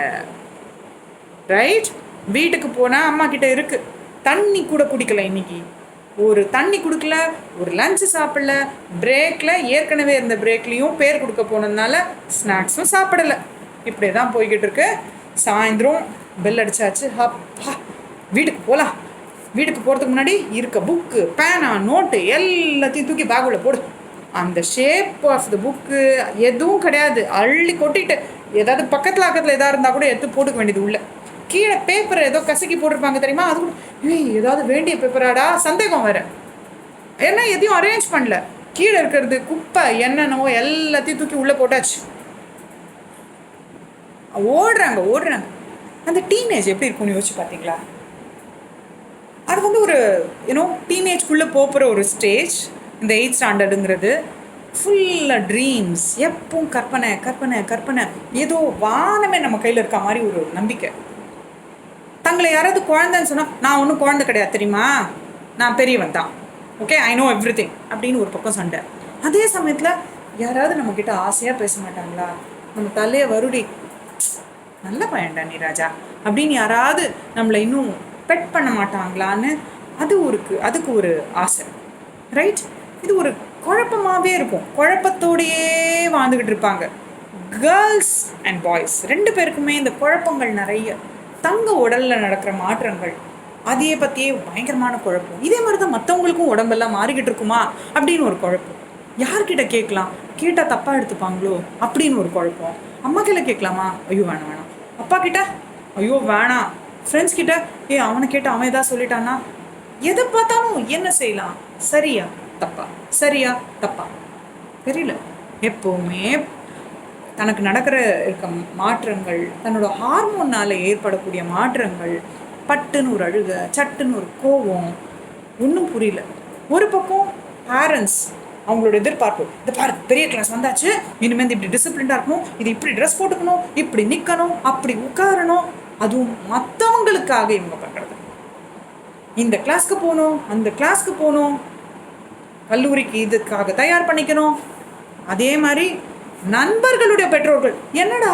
ரைட், வீட்டுக்கு போனால் அம்மா கிட்டே இருக்குது, தண்ணி கூட குடிக்கல இன்னைக்கு. ஒரு தண்ணி கொடுக்கல, ஒரு லஞ்சு சாப்பிடல, பிரேக்கில் ஏற்கனவே இருந்த பிரேக்லேயும் பேர் கொடுக்க போனதுனால ஸ்நாக்ஸும் சாப்பிடலை. இப்படியே தான் போய்கிட்டு இருக்கு. சாயந்தரம் பெல் அடித்தாச்சு. அப்பா வீட்டுக்கு போகலாம். வீட்டுக்கு போகிறதுக்கு முன்னாடி இருக்க புக்கு, பேனா, நோட்டு எல்லாத்தையும் தூக்கி பேக்குள்ளே போடு. அந்த ஷேப் ஆஃப் த புக்கு எதுவும் கிடையாது, அள்ளி கொட்டிட்டு ஏதாவது பக்கத்தில் எதாவது இருந்தால் கூட எடுத்து போட்டுக்க வேண்டியது உள்ள. கீழே பேப்பரை ஏதோ கசக்கி போட்டிருப்பாங்க தெரியுமா, அது கூட ஏதாவது வேண்டிய பேப்பராடா சந்தேகம் வேறு. ஏன்னா எதையும் அரேஞ்ச் பண்ணல, கீழே இருக்கிறது குப்பை என்னென்னவோ எல்லாத்தையும் தூக்கி உள்ளே போட்டாச்சு. ஓடுறாங்க. அந்த டீனேஜ் எப்படி இருக்கும்னு யோசிச்சு பார்த்தீங்களா? அது வந்து ஒரு டீனேஜ்குள்ளே போகிற ஒரு ஸ்டேஜ். இந்த 8th ஸ்டாண்டர்டுங்கிறது ஃபுல்லாக ட்ரீம்ஸ், எப்பவும் கற்பனை கற்பனை கற்பனை. ஏதோ வானமே நம்ம கையில் இருக்க மாதிரி ஒரு நம்பிக்கை. தங்களை யாராவது குழந்தைன்னு சொன்னால், நான் ஒன்றும் குழந்தை கிடையாது தெரியுமா, நான் பெரியவன் தான், okay, I know every thing அப்படின்னு ஒரு பக்கம் சண்டை. அதே சமயத்தில் யாராவது நம்மக்கிட்ட ஆசையாக பேச மாட்டாங்களா? நம்ம தலையை வருடி, நல்ல பையன்டா நீ ராஜா அப்படின்னு யாராவது நம்மளை இன்னும் பெட் பண்ண மாட்டாங்களான்னு அதுக்கு ஒரு ஆசை, ரைட்? இது ஒரு குழப்பமாகவே இருக்கும். குழப்பத்தோடையே வாழ்ந்துக்கிட்டு இருப்பாங்க. கேர்ள்ஸ் அண்ட் பாய்ஸ் 2 பேருக்குமே இந்த குழப்பங்கள் நிறைய. தங்க உடலில் நடக்கிற மாற்றங்கள் அதையே பற்றியே பயங்கரமான குழப்பம். இதே மாதிரி தான் மற்றவங்களுக்கும் உடம்பெல்லாம் மாறிக்கிட்டு இருக்குமா அப்படின்னு ஒரு குழப்பம். யார்கிட்ட கேட்கலாம், கேட்டால் தப்பாக எடுத்துப்பாங்களோ அப்படின்னு ஒரு குழப்பம். அம்மா கிட்ட கேட்கலாமா, ஐயோ வேணாம் வேணாம். அப்பா கிட்ட, ஐயோ வேணாம். ஃப்ரெண்ட்ஸ் கிட்ட, அவனை கேட்டு அவன் ஏதாவது சொல்லிட்டான்னா. எதை பார்த்தாலும் என்ன செய்யலாம், சரியா தப்பா, சரியா தப்பா தெரியல. எப்போவுமே தனக்கு இருக்க மாற்றங்கள், தன்னோட ஹார்மோனால் ஏற்படக்கூடிய மாற்றங்கள், பட்டுன்னு ஒரு அழுக, சட்டுன்னு ஒரு கோவம், ஒன்றும் புரியல. ஒரு பக்கம் பேரண்ட்ஸ் அவங்களோட எதிர்பார்ப்பு, இந்த பாரு பெரிய கிளாஸ் வந்தாச்சு, இனிமேல் இப்படி டிசிப்ளின்டாக இருக்கணும், இது இப்படி ட்ரெஸ் போட்டுக்கணும், இப்படி நிற்கணும், அப்படி உட்காரணும். அதுவும் மற்றவங்களுக்காக இவங்க பண்ணுறது. இந்த கிளாஸ்க்கு போகணும், அந்த கிளாஸ்க்கு போகணும், கல்லூரிக்கு இதுக்காக தயார் பண்ணிக்கணும். அதே மாதிரி நண்பர்களுடைய பெற்றோர்கள், என்னடா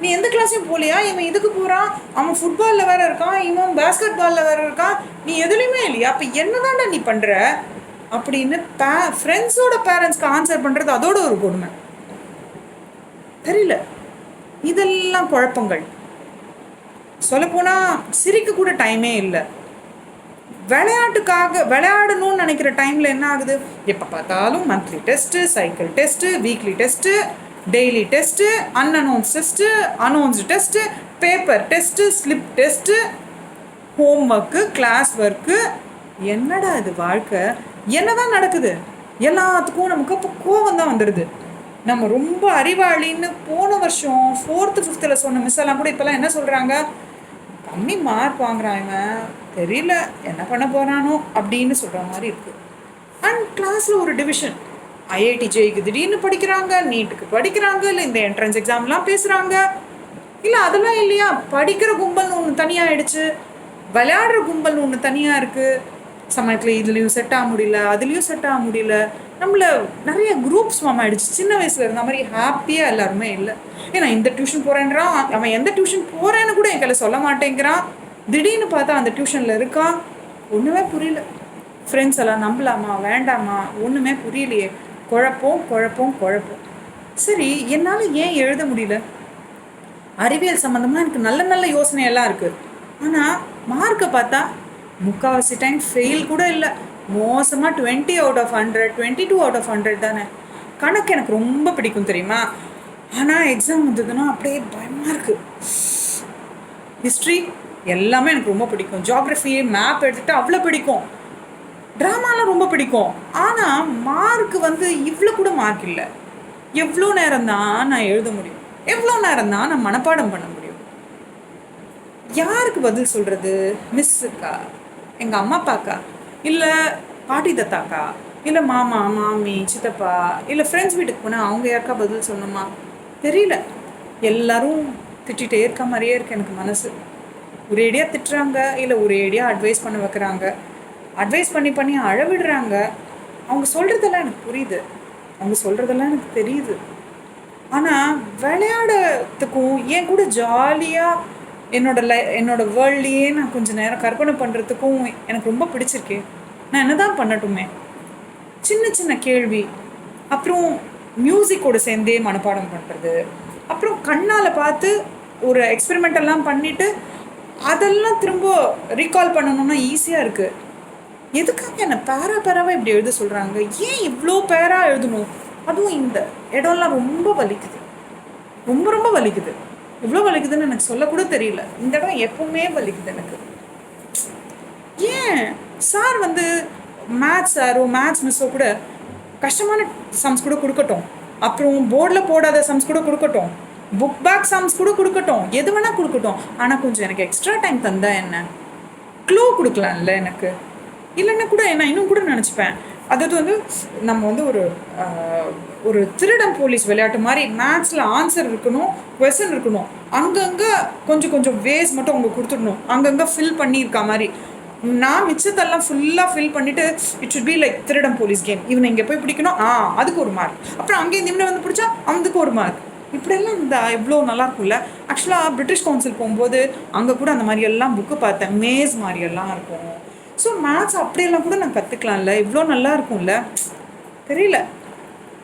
நீ எந்த கிளாஸையும் போகலையா, இவன் இதுக்கு போகிறான், அவன் ஃபுட்பாலில் வேறு இருக்கான், இவன் பேஸ்கெட் பாலில் வேறு இருக்கான், நீ எதுலேயுமே இல்லையா, அப்போ என்னதான்டா நீ பண்ணுற அப்படின்னு ஃப்ரெண்ட்ஸோட பேரண்ட்ஸ்க்கு ஆன்சர் பண்ணுறது அதோட ஒரு கொடுமை. தெரியல. இதெல்லாம் குழப்பங்கள். சொல்லப்போனால் சிரிக்க கூட டைமே இல்லை. விளையாடணும்னு நினைக்கிற டைமில் என்ன ஆகுது, எப்போ பார்த்தாலும் monthly test, cycle test, weekly test, daily test, unannounce test, announced test, paper test, slip test, homework, classwork. என்னடா இது வாழ்க்கை, என்னதான் நடக்குது? எல்லாத்துக்கும் நமக்கு இப்போ கோவம் தான் வந்துடுது. நம்ம ரொம்ப அறிவாளின்னு போன வருஷம் 4th 5th சொன்ன மிஸ் எல்லாம் கூட இப்போல்லாம் என்ன சொல்கிறாங்க, கம்மி மார்க் வாங்குறான் இவன், தெரியல என்ன பண்ண போகிறானோ அப்படின்னு சொல்கிற மாதிரி இருக்குது. அண்ட் கிளாஸில் ஒரு டிவிஷன், ஐஐடி ஜெய்க்கு திடீர்னு படிக்கிறாங்க, நீட்டுக்கு படிக்கிறாங்க, இல்லை இந்த என்ட்ரன்ஸ் எக்ஸாம்லாம் பேசுகிறாங்க. இல்லை அதெல்லாம் இல்லையா, படிக்கிற கும்பல்னு ஒன்று தனியாக ஆகிடுச்சு, விளையாடுற கும்பல்னு ஒன்று தனியாக இருக்குது. சமயத்தில் இதுலேயும் செட் ஆக முடியல, அதுலேயும் செட் ஆக முடியல. நம்மள நிறைய குரூப்ஸ் ஃபார்ம் ஆகிடுச்சு. சின்ன வயசில் இருந்த மாதிரி ஹாப்பியாக எல்லாருமே இல்லை. ஏன்னா இந்த டியூஷன் போகிறேன்றான், அவன் எந்த டியூஷன் போகிறேன்னு கூட என் கையில் சொல்ல மாட்டேங்கிறான். திடீர்னு பார்த்தா அந்த டியூஷனில் இருக்கான், ஒன்றுமே புரியல. ஃப்ரெண்ட்ஸ் எல்லாம் நம்பலாமா வேண்டாமா ஒன்றுமே புரியலையே. குழப்பம் குழப்பம் குழப்பம். சரி, என்னால் ஏன் எழுத முடியல? அறிவியல் சம்மந்தமாக எனக்கு நல்ல நல்ல யோசனையெல்லாம் இருக்குது. ஆனால் மார்க்கை பார்த்தா முக்கால்வாசி டைம் ஃபெயில் கூட இல்லை, மோசமாக 20 out of 100, 22 out of 100 தானே. கணக்கு எனக்கு ரொம்ப பிடிக்கும் தெரியுமா, ஆனால் எக்ஸாம் வந்ததுன்னா அப்படியே பயமாக இருக்குது. ஹிஸ்ட்ரி எல்லாமே எனக்கு ரொம்ப பிடிக்கும், ஜியாகிரஃபி மேப் எடுத்துகிட்டு அவ்வளோ பிடிக்கும், ட்ராமாலாம் ரொம்ப பிடிக்கும். ஆனால் மார்க் வந்து இவ்வளோ கூட மார்க் இல்லை. எவ்வளோ நேரம் தான் நான் எழுத முடியும், எவ்வளோ நேரம் தான் நான் மனப்பாடம் பண்ண முடியும்? யாருக்கு பதில் சொல்கிறது? மிஸ்ஸுக்கா, எங்கள் அம்மா அப்பாக்கா, இல்லை பாட்டி தத்தாக்கா, இல்லை மாமா மாமி சித்தப்பா, இல்லை ஃப்ரெண்ட்ஸ் வீட்டுக்கு போனால் அவங்க யாருக்கா பதில் சொல்லணுமா? தெரியல. எல்லோரும் திட்டிகிட்டே இருக்க மாதிரியே இருக்குது எனக்கு மனசு. ஒரேடியாக திட்டுறாங்க, இல்லை ஒரேடியாக அட்வைஸ் பண்ண வைக்கிறாங்க. அட்வைஸ் பண்ணி பண்ணி அழவிடுறாங்க. அவங்க சொல்கிறதெல்லாம் எனக்கு புரியுது, அவங்க சொல்கிறதெல்லாம் எனக்கு தெரியுது. ஆனால் விளையாடுறதுக்கும் என் கூட ஜாலியாக என்னோட வேர்ல்ட்லேயே நான் கொஞ்சம் நேரம் கற்பனை பண்ணுறதுக்கும் எனக்கு ரொம்ப பிடிச்சிருக்கு. நான் என்ன தான் பண்ணட்டுமே? சின்ன சின்ன கேள்வி, அப்புறம் மியூசிக்கோடு சேர்ந்தே மனப்பாடம் பண்ணுறது, அப்புறம் கண்ணால் பார்த்து ஒரு எக்ஸ்பெரிமெண்டெல்லாம் பண்ணிவிட்டு அதெல்லாம் திரும்ப ரீகால் பண்ணணும்னா ஈஸியாக இருக்குது. எதுக்காக என்னை பேராக இப்படி எழுத சொல்கிறாங்க? ஏன் இவ்வளோ பேராக எழுதணும்? அதுவும் இந்த இடம்லாம் ரொம்ப வலிக்குது, ரொம்ப ரொம்ப வலிக்குது. எவ்வளோ வலிக்குதுன்னு எனக்கு சொல்லக்கூட தெரியல. இந்த இடம் எப்பவுமே வலிக்குது எனக்கு. ஏன் சார் வந்து மேத்ஸ் சாரோ மேத்ஸ் மிஸ்ஸோ கூட கஷ்டமான சம்ஸ் கூட கொடுக்கட்டும், அப்புறம் போர்டில் போடாத சம்ஸ் கூட கொடுக்கட்டும், புக் பேக் சம்ஸ் கூட கொடுக்கட்டும், எது வேணால் கொடுக்கட்டும், ஆனால் கொஞ்சம் எனக்கு எக்ஸ்ட்ரா டைம் தந்தா என்ன, க்ளூ கொடுக்கலாம்ல எனக்கு. இல்லைன்னா கூட நான் இன்னும் கூட நினச்சிப்பேன், அதாவது வந்து நம்ம வந்து ஒரு திருடம் போலீஸ் விளையாட்டு மாதிரி மேத்ஸில் ஆன்சர் இருக்கணும், கொஸ்டின் இருக்கணும், அங்கங்கே கொஞ்சம் கொஞ்சம் வேஸ் மட்டும் அவங்க கொடுத்துடணும், அங்கங்கே ஃபில் பண்ணியிருக்கா மாதிரி. நான் மிச்சத்தெல்லாம் ஃபுல்லாக ஃபில் பண்ணிவிட்டு இட் ஷுட் பி லைக் திருடம் போலீஸ் கேம், இவனை இங்கே போய் பிடிக்கணும், அதுக்கு ஒரு மார்க், அப்புறம் அங்கேயும் இவனை வந்து பிடிச்சா அவனுக்கு ஒரு மார்க், இப்படியெல்லாம் இருந்தால் இவ்வளோ நல்லாயிருக்கும்ல. ஆக்சுவலாக பிரிட்டிஷ் கவுன்சில் போகும்போது அங்கே கூட அந்த மாதிரியெல்லாம் புக்கு பார்த்தேன், மேஸ் மாதிரியெல்லாம் இருக்கும். ஸோ மேத்ஸ் அப்படியெல்லாம் கூட நான் கற்றுக்கலாம்ல, இவ்வளோ நல்லா இருக்கும்ல, தெரியல.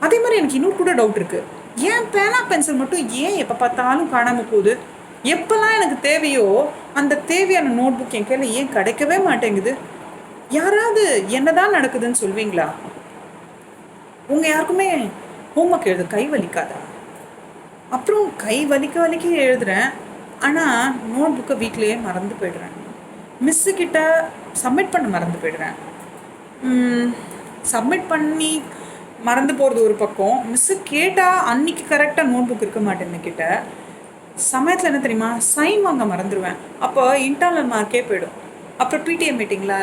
அதே மாதிரி எனக்கு இன்னொரு கூட டவுட் இருக்குது, ஏன் பேனா பென்சில் மட்டும் ஏன் எப்போ பார்த்தாலும் காணாமல் போகுது? எப்போல்லாம் எனக்கு தேவையோ அந்த தேவையான நோட் புக் என் கையில் ஏன் கிடைக்கவே மாட்டேங்குது? யாராவது என்னதான் நடக்குதுன்னு சொல்வீங்களா? உங்கள் யாருக்குமே ஹோம்ஒர்க் எழுத கை வலிக்காதா? அப்புறம் கை வலிக்க எழுதுகிறேன், ஆனால் நோட் புக்கை வீட்லேயே மறந்து போய்டுறேன், மிஸ்ஸுக்கிட்ட சப்மிட் பண்ண மறந்து போய்டுறேன். சப்மிட் பண்ணி மறந்து போகிறது ஒரு பக்கம், மிஸ்ஸு கேட்டால் அன்றைக்கி கரெக்டாக நோட் புக் இருக்க மாட்டேன்னு கிட்ட சமயத்தில் என்ன தெரியுமா, சைன் வாங்க மறந்துடுவேன், அப்போ இன்டர்னல் மார்க்கே போய்டும். அப்புறம் பிடிஎம் மீட்டிங்கில்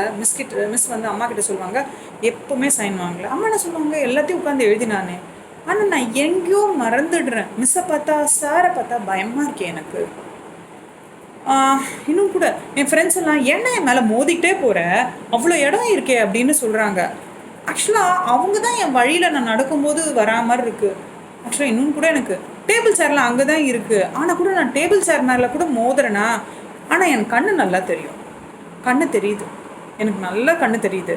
மிஸ் வந்து அம்மா கிட்ட சொல்லுவாங்க, எப்போவுமே சைன் வாங்கல. அம்மா என்ன சொல்லுவாங்க, எல்லாத்தையும் உட்காந்து எழுதினானே, ஆனால் நான் எங்கேயோ மறந்துடுறேன். மிஸ்ஸை பார்த்தா சாரை பார்த்தா பயமாக இருக்கேன் எனக்கு. இன்னும் கூட என் ஃப்ரெண்ட்ஸ் எல்லாம் என்ன என் மேலே மோதிக்கிட்டே போகிற, அவ்வளோ இடம் இருக்கே அப்படின்னு சொல்கிறாங்க. ஆக்சுவலாக அவங்க தான் என் வழியில் நான் நடக்கும்போது வரா மாதிரி இருக்குது. ஆக்சுவலாக இன்னும் கூட எனக்கு டேபிள் சேர்லாம் அங்கே தான் இருக்குது, ஆனால் கூட நான் டேபிள் சேர் மேலே கூட மோதுறேன்னா, ஆனால் என் கண்ணு நல்லா தெரியும், கண்ணு தெரியுது, எனக்கு நல்லா கண்ணு தெரியுது.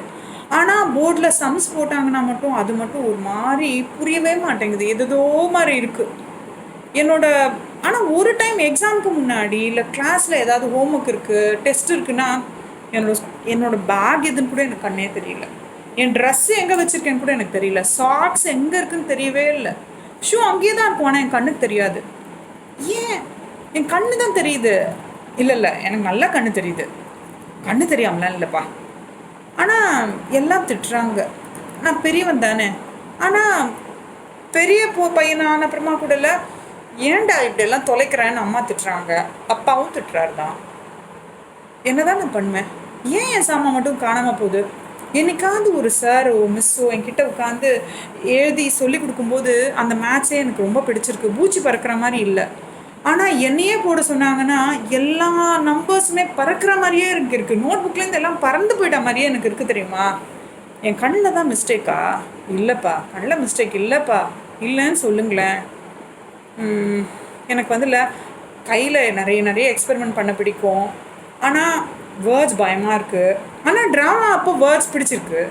ஆனால் போர்டில் சம்ஸ் போட்டாங்கன்னா மட்டும் அது மட்டும் ஒரு மாதிரி புரியவே மாட்டேங்குது, எதோ மாதிரி இருக்குது என்னோட. ஆனால் ஒரு டைம் எக்ஸாமுக்கு முன்னாடி இல்லை கிளாஸில் ஏதாவது ஹோம்ஒர்க் இருக்குது, டெஸ்ட் இருக்குன்னா என்னோட பேக் எதுன்னு கூட எனக்கு கண்ணே தெரியல, என் ட்ரெஸ்ஸு எங்கே வச்சுருக்கேன்னு கூட எனக்கு தெரியல, சாக்ஸ் எங்கே இருக்குன்னு தெரியவே இல்லை, ஷூ அங்கேயே தான் இருக்கும், ஆனால் என் கண்ணுக்கு தெரியாது. ஏன்? என் கண்ணு தான் தெரியுது. இல்லை எனக்கு நல்லா கண்ணு தெரியுது, கண்ணு தெரியாமலாம் இல்லைப்பா. ஆனால் எல்லாம் திட்டுறாங்க, நான் பெரியவன் தானே. ஆனால் பெரிய பையனான அப்புறமா கூட இல்லை, ஏன்டா இப்படியெல்லாம் தொலைக்கிறேன்னு அம்மா திட்டுறாங்க, அப்பாவும் திட்டுறாரு தான். என்னதான் நான் பண்ணுவேன்? ஏன் என் சாமான் மட்டும் காணாமல் போகுது? என்னைக்காவது ஒரு சாரோ மிஸ்ஸோ என்கிட்ட உட்காந்து எழுதி சொல்லி கொடுக்கும்போது அந்த மேட்ச்சே எனக்கு ரொம்ப பிடிச்சிருக்கு, பூச்சி பறக்கிற மாதிரி இல்லை. ஆனால் என்னையே போட சொன்னாங்கன்னா எல்லா நம்பர்ஸுமே பறக்கிற மாதிரியே இருக்குது, நோட் புக்லேருந்து எல்லாம் பறந்து போயிட்ட மாதிரியே எனக்கு இருக்குது தெரியுமா. என் கண்ணில் தான் மிஸ்டேக்கா? இல்லைப்பா, கண்ணில் மிஸ்டேக் இல்லைப்பா, இல்லைன்னு சொல்லுங்களேன். எனக்கு வந்து இல்லை, கையில் நிறைய எக்ஸ்பெரிமெண்ட் பண்ண பிடிக்கும், ஆனால் வேர்ட்ஸ் பயமாக இருக்குது. ஆனால் ட்ராமா அப்போ வேர்ட்ஸ் பிடிச்சிருக்கு.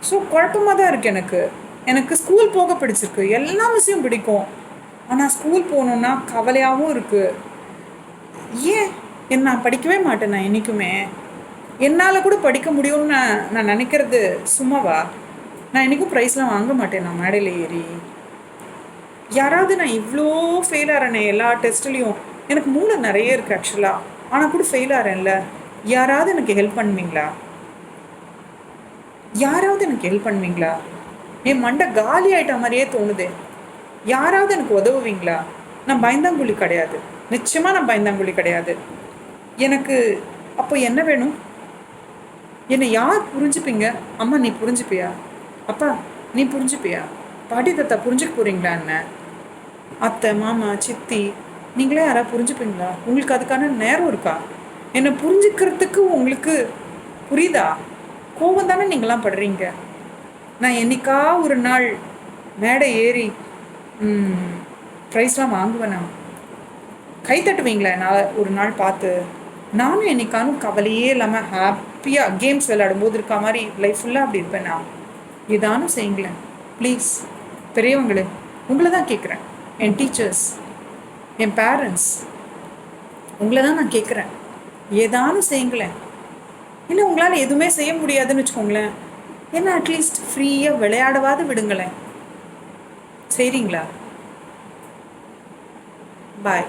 ஸோ குழப்பமாக தான் இருக்குது. எனக்கு ஸ்கூல் போக பிடிச்சிருக்கு, எல்லா விஷயம் பிடிக்கும், ஆனால் ஸ்கூல் போகணுன்னா கவலையாகவும் இருக்குது. ஏன் நான் படிக்கவே மாட்டேன், நான் என்றைக்குமே என்னால் கூட படிக்க முடியும்னு நான் நினைக்கிறது சும்மாவா? நான் என்றைக்கும் ப்ரைஸ்லாம் வாங்க மாட்டேன், நான் மேடையில் ஏறி. யாராவது நான் இவ்வளோ ஃபெயில் ஆகிறேனே எல்லா டெஸ்ட்லேயும், எனக்கு மூளை நிறைய இருக்குது ஆக்சுவலாக, ஆனால் கூட ஃபெயில் ஆகிறேன்ல. யாராவது எனக்கு ஹெல்ப் பண்ணுவீங்களா? யாராவது எனக்கு ஹெல்ப் பண்ணுவீங்களா? என் மண்டை காலி ஆகிட்ட மாதிரியே தோணுது, யாராவது எனக்கு உதவுவீங்களா? நான் பயந்தாங்குழி கிடையாது, நிச்சயமாக நான் பயந்தாங்குழி கிடையாது. எனக்கு அப்போ என்ன வேணும்? என்னை யார் புரிஞ்சுப்பீங்க? அம்மா நீ புரிஞ்சுப்பியா? அப்பா நீ புரிஞ்சுப்பியா? பாட்டி தாத்தா புரிஞ்சுக்க போகிறீங்களா? என்ன அத்தை மாமா சித்தி நீங்களே யாராவது புரிஞ்சுப்பீங்களா? உங்களுக்கு அதுக்கான நேரம் இருக்கா? என்னை புரிஞ்சுக்கிறதுக்கு உங்களுக்கு புரியுதா? கோபம் தானே நீங்களாம் படுறீங்க. நான் என்னைக்கா ஒரு நாள் மேடை ஏறி ப்ரைஸ்லாம் வாங்குவேண்ணா, கை தட்டுவீங்களா நான் ஒரு நாள் பார்த்து? நானும் என்னைக்கானும் கவலையே இல்லாமல் ஹாப்பியாக கேம்ஸ் விளையாடும்போது இருக்க மாதிரி லைஃப் ஃபுல்லாக அப்படி இருப்பேண்ணா. ஏதானும் செய்யுங்களேன் ப்ளீஸ். பெரியவங்களே உங்களை தான் கேட்குறேன், என் டீச்சர்ஸ், என் பேரண்ட்ஸ், உங்களை தான் நான் கேட்குறேன், ஏதானும் செய்யுங்களேன். இல்லை உங்களால் எதுவுமே செய்ய முடியாதுன்னு வச்சுக்கோங்களேன், என்ன அட்லீஸ்ட் ஃப்ரீயாக விளையாடவாது விடுங்களேன். சரிங்களா? பாய்.